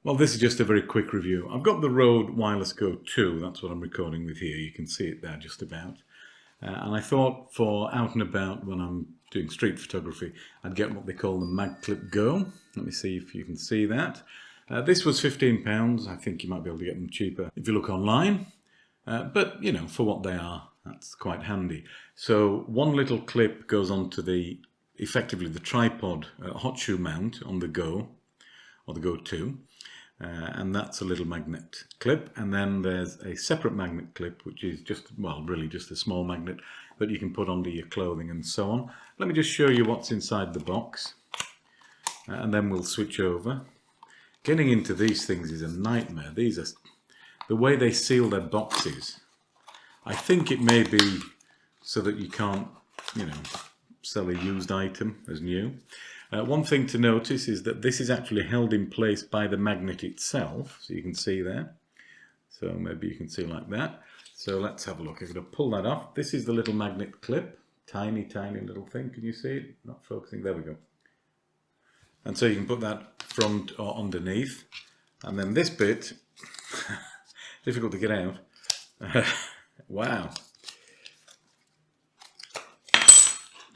Well, this is just a very quick review. I've got the Rode Wireless Go 2, that's what I'm recording with here. You can see it there just about. And I thought for out and about when I'm doing street photography, I'd get what they call the MAGCLIP GO. Let me see if you can see that. This was £15. I think you might be able to get them cheaper if you look online. But, you know, for what they are, that's quite handy. So one little clip goes onto effectively the tripod hotshoe mount on the Go, or the Go 2. And that's a little magnet clip, and then there's a separate magnet clip which is just, well, really just a small magnet that you can put under your clothing and so on. Let me just show you what's inside the box, and then we'll switch over. Getting into these things is a nightmare. These are the way they seal their boxes. I think it may be so that you can't, you know, sell a used item as new. One thing to notice is that this is actually held in place by the magnet itself, so you can see there. So maybe you can see like that. So let's have a look. I'm going to pull that off. This is the little magnet clip, tiny, tiny little thing. Can you see it? Not focusing. There we go. And so you can put that front or underneath. And then this bit, difficult to get out. Wow.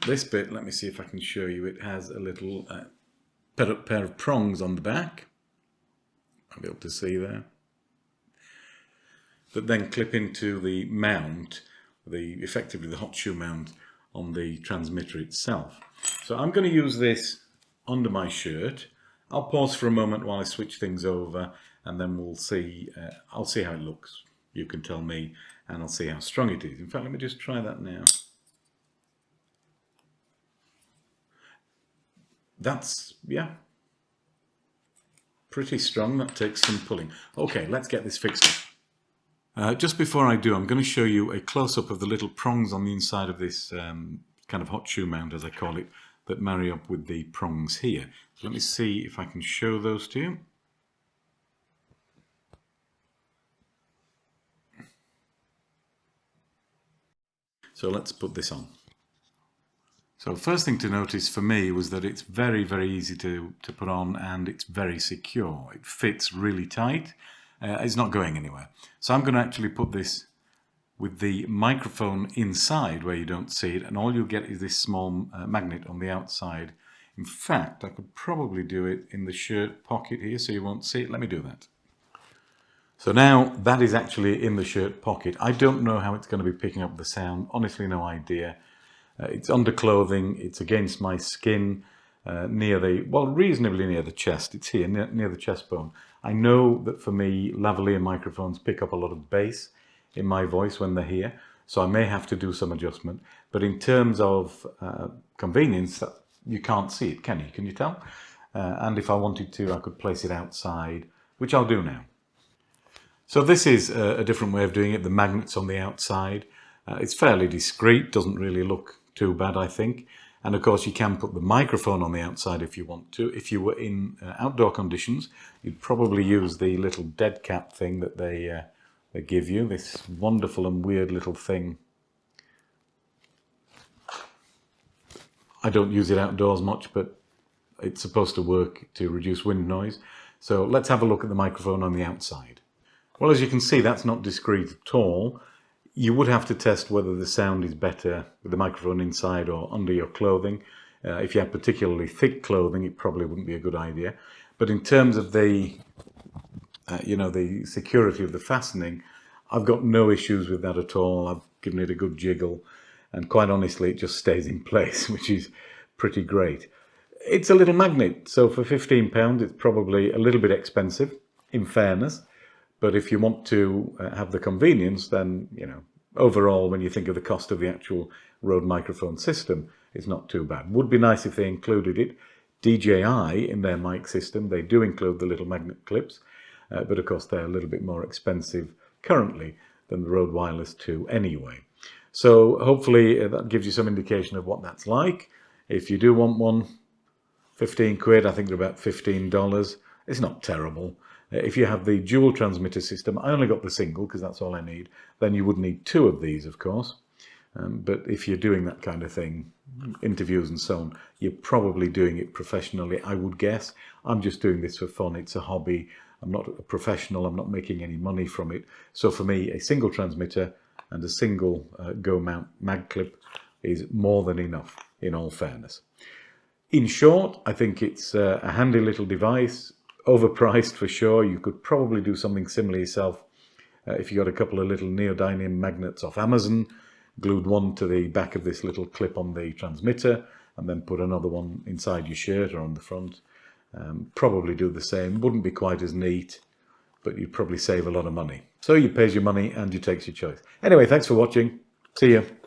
This bit, let me see if I can show you, it has a little pair of prongs on the back. I'll be able to see there. That then clip into the mount, effectively the hot shoe mount on the transmitter itself. So I'm going to use this under my shirt. I'll pause for a moment while I switch things over, and then we'll see, I'll see how it looks. You can tell me, and I'll see how strong it is. In fact, let me just try that now. That's, yeah, pretty strong. That takes some pulling. Okay, let's get this fixed up. Just before I do, I'm going to show you a close-up of the little prongs on the inside of this kind of hot shoe mount, as I call it, that marry up with the prongs here. So let me see if I can show those to you. So let's put this on. So first thing to notice for me was that it's very, very easy to put on, and it's very secure. It fits really tight. It's not going anywhere. So I'm going to actually put this with the microphone inside where you don't see it, and all you'll get is this small magnet on the outside. In fact, I could probably do it in the shirt pocket here so you won't see it. Let me do that. So now that is actually in the shirt pocket. I don't know how it's going to be picking up the sound. Honestly, no idea. It's under clothing, it's against my skin, reasonably near the chest. It's here, near the chest bone. I know that for me, lavalier microphones pick up a lot of bass in my voice when they're here, so I may have to do some adjustment. But in terms of convenience, you can't see it, can you? Can you tell? And if I wanted to, I could place it outside, which I'll do now. So this is a different way of doing it. The magnet's on the outside. It's fairly discreet, doesn't really look too bad, I think. And of course you can put the microphone on the outside if you want to. If you were in outdoor conditions, you'd probably use the little dead cap thing that they give you, this wonderful and weird little thing. I don't use it outdoors much, but it's supposed to work to reduce wind noise. So let's have a look at the microphone on the outside. Well, as you can see, that's not discreet at all. You would have to test whether the sound is better with the microphone inside or under your clothing. If you have particularly thick clothing, it probably wouldn't be a good idea. But in terms of the security of the fastening, I've got no issues with that at all. I've given it a good jiggle, and quite honestly, it just stays in place, which is pretty great. It's a little magnet, so for £15, it's probably a little bit expensive, in fairness. But if you want to have the convenience, then, you know, overall, when you think of the cost of the actual Rode microphone system, it's not too bad. Would be nice if they included it. DJI, in their mic system, they do include the little magnet clips, but of course they're a little bit more expensive currently than the Rode Wireless 2 anyway. So hopefully that gives you some indication of what that's like. If you do want one, 15 quid, I think they're about $15. It's not terrible. If you have the dual transmitter system, I only got the single because that's all I need, then you would need two of these, of course. But if you're doing that kind of thing, interviews and so on, you're probably doing it professionally, I would guess. I'm just doing this for fun. It's a hobby. I'm not a professional, I'm not making any money from it. So for me, a single transmitter and a single Go mount mag clip is more than enough, in all fairness. In short, I think it's a handy little device, overpriced for sure. You could probably do something similar yourself if you got a couple of little neodymium magnets off Amazon, glued one to the back of this little clip on the transmitter, and then put another one inside your shirt or on the front. Probably do the same. Wouldn't be quite as neat, but you'd probably save a lot of money. So you pays your money and you takes your choice. Anyway, thanks for watching. See you.